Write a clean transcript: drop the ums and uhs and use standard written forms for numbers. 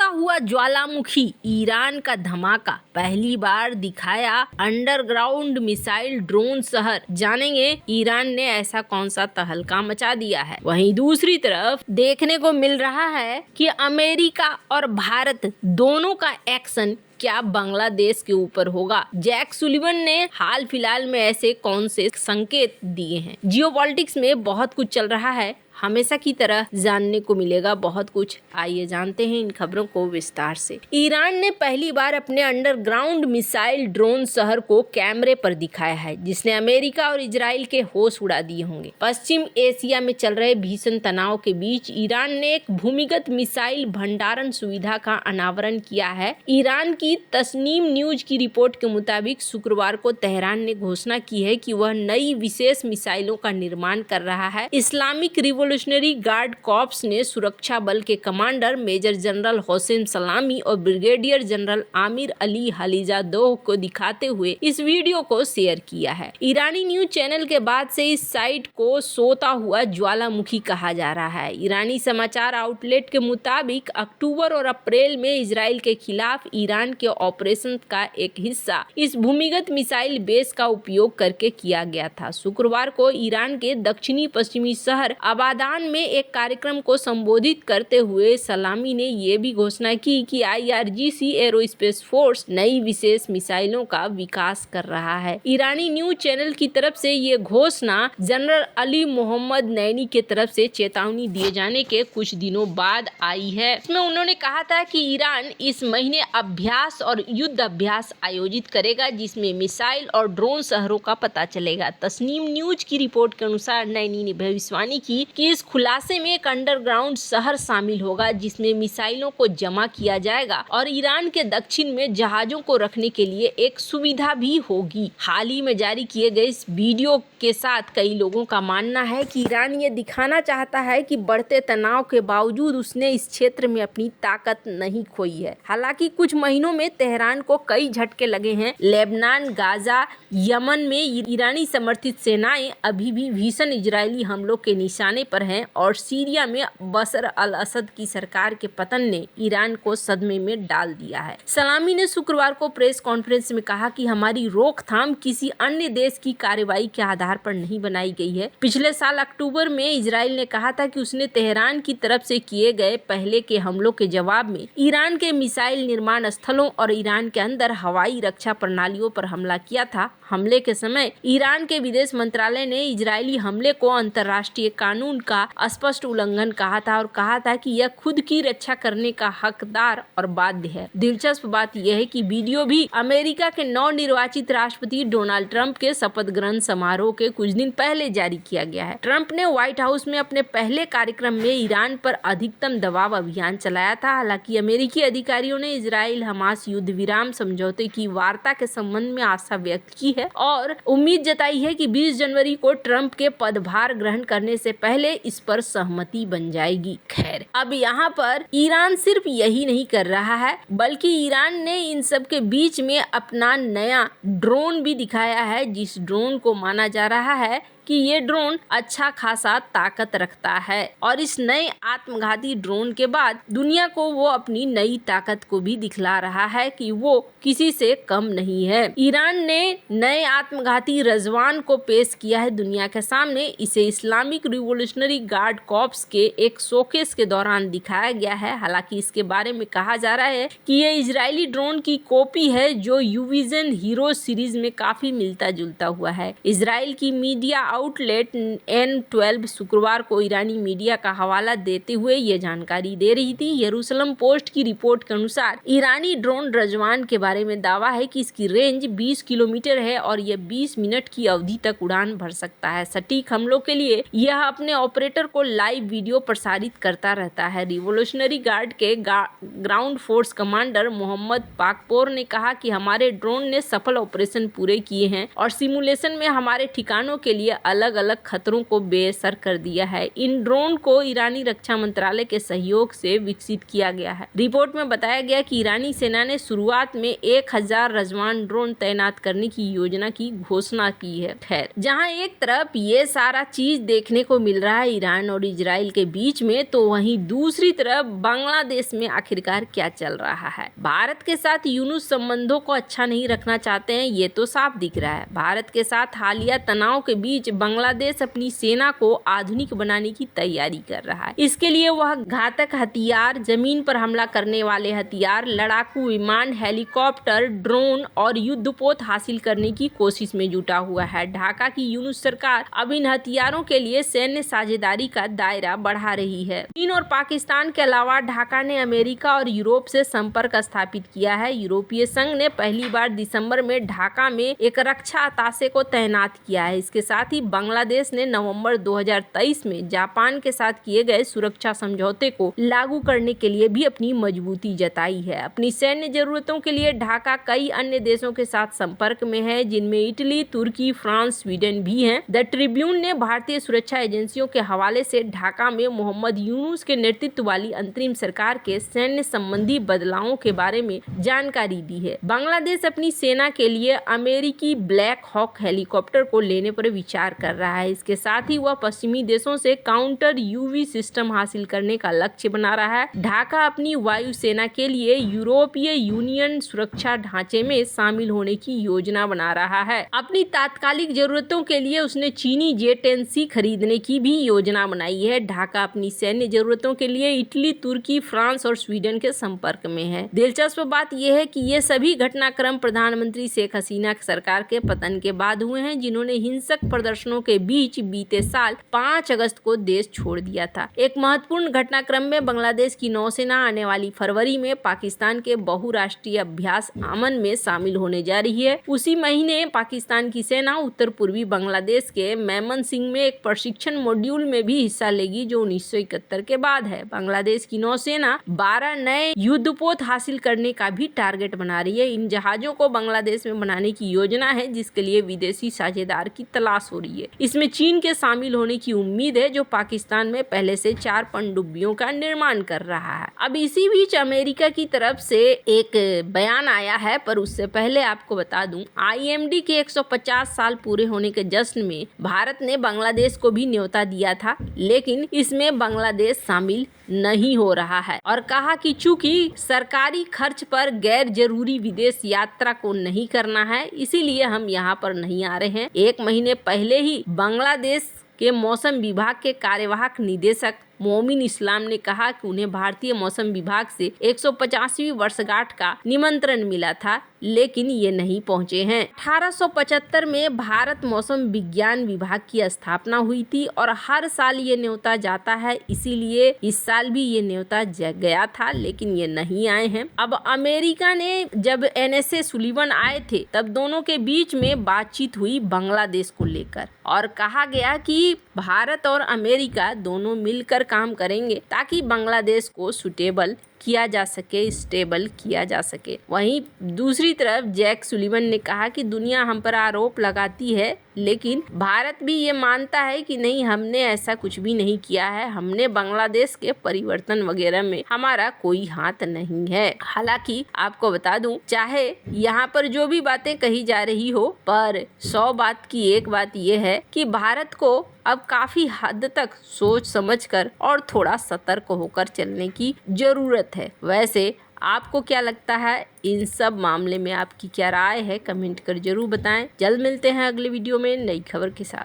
हुआ ज्वालामुखी, ईरान का धमाका, पहली बार दिखाया अंडरग्राउंड मिसाइल ड्रोन शहर। जानेंगे ईरान ने ऐसा कौन सा तहलका मचा दिया है। वहीं दूसरी तरफ देखने को मिल रहा है कि अमेरिका और भारत दोनों का एक्शन क्या बांग्लादेश के ऊपर होगा। जैक सुलिवन ने हाल फिलहाल में ऐसे कौन से संकेत दिए हैं। जियोपॉलिटिक्स में बहुत कुछ चल रहा है, हमेशा की तरह जानने को मिलेगा बहुत कुछ। आइए जानते हैं इन खबरों को विस्तार से। ईरान ने पहली बार अपने अंडरग्राउंड मिसाइल ड्रोन शहर को कैमरे पर दिखाया है, जिसने अमेरिका और इजराइल के होश उड़ा दिए होंगे। पश्चिम एशिया में चल रहे भीषण तनाव के बीच ईरान ने एक भूमिगत मिसाइल भंडारण सुविधा का अनावरण किया है। ईरान की तस्नीम न्यूज की रिपोर्ट के मुताबिक शुक्रवार को तेहरान ने घोषणा की है कि वह नई विशेष मिसाइलों का निर्माण कर रहा है। इस्लामिक रिवोल्यूशनरी गार्ड कॉर्प्स ने सुरक्षा बल के कमांडर मेजर जनरल होसेन सलामी और ब्रिगेडियर जनरल आमिर अली हलीजादोह को दिखाते हुए इस वीडियो को शेयर किया है। ईरानी न्यूज चैनल के बाद से इस साइट को सोता हुआ ज्वालामुखी कहा जा रहा है। ईरानी समाचार आउटलेट के मुताबिक अक्टूबर और अप्रैल में इजराइल के खिलाफ ईरान के ऑपरेशन का एक हिस्सा इस भूमिगत मिसाइल बेस का उपयोग करके किया गया था। शुक्रवार को ईरान के दक्षिणी पश्चिमी शहर आबादान में एक कार्यक्रम को संबोधित करते हुए सलामी ने यह भी घोषणा की कि IRGC एरोस्पेस फोर्स नई विशेष मिसाइलों का विकास कर रहा है। ईरानी न्यूज चैनल की तरफ से ये घोषणा जनरल अली मोहम्मद नैनी के तरफ से चेतावनी दिए जाने के कुछ दिनों बाद आई है। इसमें उन्होंने कहा था कि ईरान इस महीने अभ्यास और युद्ध अभ्यास आयोजित करेगा, जिसमें मिसाइल और ड्रोन शहरों का पता चलेगा। तस्नीम न्यूज की रिपोर्ट के अनुसार नैनी ने भविष्यवाणी की कि इस खुलासे में एक अंडरग्राउंड शहर शामिल होगा, जिसमें मिसाइलों को जमा किया जाएगा और ईरान के दक्षिण में जहाजों को रखने के लिए एक सुविधा भी होगी। हाल ही में जारी किए गए इस वीडियो के साथ कई लोगों का मानना है कि ईरान ये दिखाना चाहता है कि बढ़ते तनाव के बावजूद उसने इस क्षेत्र में अपनी ताकत नहीं खोई है। हालांकि कुछ महीनों में तेहरान को कई झटके लगे हैं। लेबनान, गाजा, यमन में ईरानी समर्थित सेनाएं अभी भी भीषण इजरायली हमलों के निशाने पर हैं और सीरिया में बशर अल असद की सरकार के पतन ने ईरान को सदमे में डाल दिया है। सलामी ने शुक्रवार को प्रेस कॉन्फ्रेंस में कहा कि हमारी रोकथाम किसी अन्य देश की कार्रवाई के आधार पर नहीं बनाई गई है। पिछले साल अक्टूबर में इजराइल ने कहा था कि उसने तेहरान की तरफ से किए गए पहले के हमलों के जवाब में ईरान के मिसाइल निर्माण स्थलों और ईरान के अंदर हवाई रक्षा प्रणालियों पर हमला किया था। हमले के समय ईरान के विदेश मंत्रालय ने इजरायली हमले को अंतर्राष्ट्रीय कानून का स्पष्ट उल्लंघन कहा था और कहा था कि यह खुद की रक्षा करने का हकदार और बाध्य है। दिलचस्प बात यह है कि वीडियो भी अमेरिका के नवनिर्वाचित राष्ट्रपति डोनाल्ड ट्रंप के शपथ ग्रहण समारोह के कुछ दिन पहले जारी किया गया है। ट्रंप ने व्हाइट हाउस में अपने पहले कार्यक्रम में ईरान पर अधिकतम दबाव अभियान चलाया था। हालांकि अमेरिकी अधिकारियों ने इजराइल हमास युद्ध विराम समझौते की वार्ता के संबंध में आशा व्यक्त की है और उम्मीद जताई है कि 20 जनवरी को ट्रंप के पदभार ग्रहण करने से पहले इस पर सहमति बन जाएगी। खैर, अब यहाँ पर ईरान सिर्फ यही नहीं कर रहा है, बल्कि ईरान ने इन सब के बीच में अपना नया ड्रोन भी दिखाया है, जिस ड्रोन को माना जा रहा है कि ये ड्रोन अच्छा खासा ताकत रखता है और इस नए आत्मघाती ड्रोन के बाद दुनिया को वो अपनी नई ताकत को भी दिखला रहा है कि वो किसी से कम नहीं है। ईरान ने नए आत्मघाती रजवान को पेश किया है दुनिया के सामने। इसे इस्लामिक रिवोल्यूशनरी गार्ड कॉर्प्स के एक शोकेस के दौरान दिखाया गया है। हालांकि इसके बारे में कहा जा रहा है कि ये इजरायली ड्रोन की कॉपी है जो यूविजन हीरो सीरीज में काफी मिलता जुलता हुआ है। इजराइल की मीडिया आउटलेट N12 शुक्रवार को ईरानी मीडिया का हवाला देते हुए ये जानकारी दे रही थी। यरूशलम पोस्ट की रिपोर्ट के अनुसार ईरानी ड्रोन रजवान के बारे में दावा है कि इसकी रेंज 20 किलोमीटर है और यह 20 मिनट की अवधि तक उड़ान भर सकता है। सटीक हमलों के लिए यह अपने ऑपरेटर को लाइव वीडियो प्रसारित करता रहता है। रिवोल्यूशनरी गार्ड के ground force commander Mohammad Pakpour ने कहा कि हमारे ड्रोन ने सफल ऑपरेशन पूरे किए हैं और सिमुलेशन में हमारे ठिकानों के लिए अलग अलग खतरों को बेअसर कर दिया है। इन ड्रोन को ईरानी रक्षा मंत्रालय के सहयोग से विकसित किया गया है। रिपोर्ट में बताया गया कि ईरानी सेना ने शुरुआत में 1000 रजवान ड्रोन तैनात करने की योजना की घोषणा की है। खैर, जहां एक तरफ ये सारा चीज देखने को मिल रहा है ईरान और इजराइल के बीच में, तो वहीं दूसरी तरफ बांग्लादेश में आखिरकार क्या चल रहा है। भारत के साथ यूनुस संबंधों को अच्छा नहीं रखना चाहते हैं, ये तो साफ दिख रहा है। भारत के साथ हालिया तनाव के बीच बांग्लादेश अपनी सेना को आधुनिक बनाने की तैयारी कर रहा है। इसके लिए वह घातक हथियार, जमीन पर हमला करने वाले हथियार, लड़ाकू विमान, हेलीकॉप्टर, ड्रोन और युद्धपोत हासिल करने की कोशिश में जुटा हुआ है। ढाका की यूनुस सरकार अब इन हथियारों के लिए सैन्य साझेदारी का दायरा बढ़ा रही है। चीन और पाकिस्तान के अलावा ढाका ने अमेरिका और यूरोप से संपर्क स्थापित किया है। यूरोपीय संघ ने पहली बार दिसंबर में ढाका में एक रक्षा अताशे को तैनात किया है। इसके साथ ही बांग्लादेश ने नवंबर 2023 में जापान के साथ किए गए सुरक्षा समझौते को लागू करने के लिए भी अपनी मजबूती जताई है। अपनी सैन्य जरूरतों के लिए ढाका कई अन्य देशों के साथ संपर्क में है, जिनमें इटली, तुर्की, फ्रांस, स्वीडन भी हैं। द ट्रिब्यून ने भारतीय सुरक्षा एजेंसियों के हवाले से ढाका में मोहम्मद यूनुस के नेतृत्व वाली अंतरिम सरकार के सैन्य संबंधी बदलावों के बारे में जानकारी दी है। बांग्लादेश अपनी सेना के लिए अमेरिकी ब्लैक हॉक हेलीकॉप्टर को लेने पर विचार कर रहा है। इसके साथ ही वह पश्चिमी देशों से काउंटर यूवी सिस्टम हासिल करने का लक्ष्य बना रहा है। ढाका अपनी वायुसेना के लिए यूरोपीय यूनियन सुरक्षा ढांचे में शामिल होने की योजना बना रहा है। अपनी तात्कालिक जरूरतों के लिए उसने चीनी J-10C खरीदने की भी योजना बनाई है। ढाका अपनी सैन्य जरूरतों के लिए इटली, तुर्की, फ्रांस और स्वीडन के संपर्क में है। दिलचस्प बात यह है कि ये सभी घटनाक्रम प्रधानमंत्री शेख हसीना सरकार के पतन के बाद हुए हैं, जिन्होंने हिंसक प्रदर्शनों के बीच बीते साल 5 अगस्त को देश छोड़ दिया था। एक महत्वपूर्ण घटनाक्रम में बांग्लादेश की नौसेना आने वाली फरवरी में पाकिस्तान के बहुराष्ट्रीय अभ्यास आमन में शामिल होने जा रही है। उसी महीने पाकिस्तान की सेना उत्तर पूर्वी बांग्लादेश के मैमनसिंह में एक प्रशिक्षण मॉड्यूल में भी हिस्सा लेगी, जो 1971 के बाद है। बांग्लादेश की नौसेना 12 नए युद्धपोत हासिल करने का भी टारगेट बना रही है। इन जहाजों को बांग्लादेश में बनाने की योजना है, जिसके लिए विदेशी साझेदार की तलाश हो रही है। इसमें चीन के शामिल होने की उम्मीद है, जो पाकिस्तान में पहले से 4 पनडुब्बियों का निर्माण कर रहा है। अब इसी बीच अमेरिका की तरफ से एक बयान आया है, पर उससे पहले आपको बता दूं, IMD के 150 साल पूरे होने के जश्न में भारत ने बांग्लादेश को भी न्योता दिया था, लेकिन इसमें बांग्लादेश शामिल नहीं हो रहा है और कहा कि चूंकि सरकारी खर्च पर गैर जरूरी विदेश यात्रा को नहीं करना है, इसीलिए हम यहाँ पर नहीं आ रहे हैं। 1 महीने पहले ही बांग्लादेश के मौसम विभाग के कार्यवाहक निदेशक मोमिन इस्लाम ने कहा कि उन्हें भारतीय मौसम विभाग से 150वीं वर्षगांठ का निमंत्रण मिला था, लेकिन ये नहीं पहुंचे हैं। 1875 में भारत मौसम विज्ञान विभाग की स्थापना हुई थी और हर साल ये न्योता जाता है, इसीलिए इस साल भी ये न्योता गया था, लेकिन ये नहीं आए हैं। अब अमेरिका ने जब NSA सुलिवन आए थे, तब दोनों के बीच में बातचीत हुई बांग्लादेश को लेकर और कहा गया कि भारत और अमेरिका दोनों मिलकर काम करेंगे ताकि बांग्लादेश को सुटेबल किया जा सके, स्टेबल किया जा सके। वहीं दूसरी तरफ जैक सुलिवन ने कहा कि दुनिया हम पर आरोप लगाती है, लेकिन भारत भी ये मानता है कि नहीं, हमने ऐसा कुछ भी नहीं किया है, हमने बांग्लादेश के परिवर्तन वगैरह में हमारा कोई हाथ नहीं है। हालांकि आपको बता दूं, चाहे यहाँ पर जो भी बातें कही जा रही हो, पर 100 बात की एक बात यह है कि भारत को अब काफी हद तक सोच समझकर और थोड़ा सतर्क होकर चलने की जरूरत है। वैसे आपको क्या लगता है, इन सब मामले में आपकी क्या राय है, कमेंट कर जरूर बताएं। जल्द मिलते हैं अगले वीडियो में नई खबर के साथ।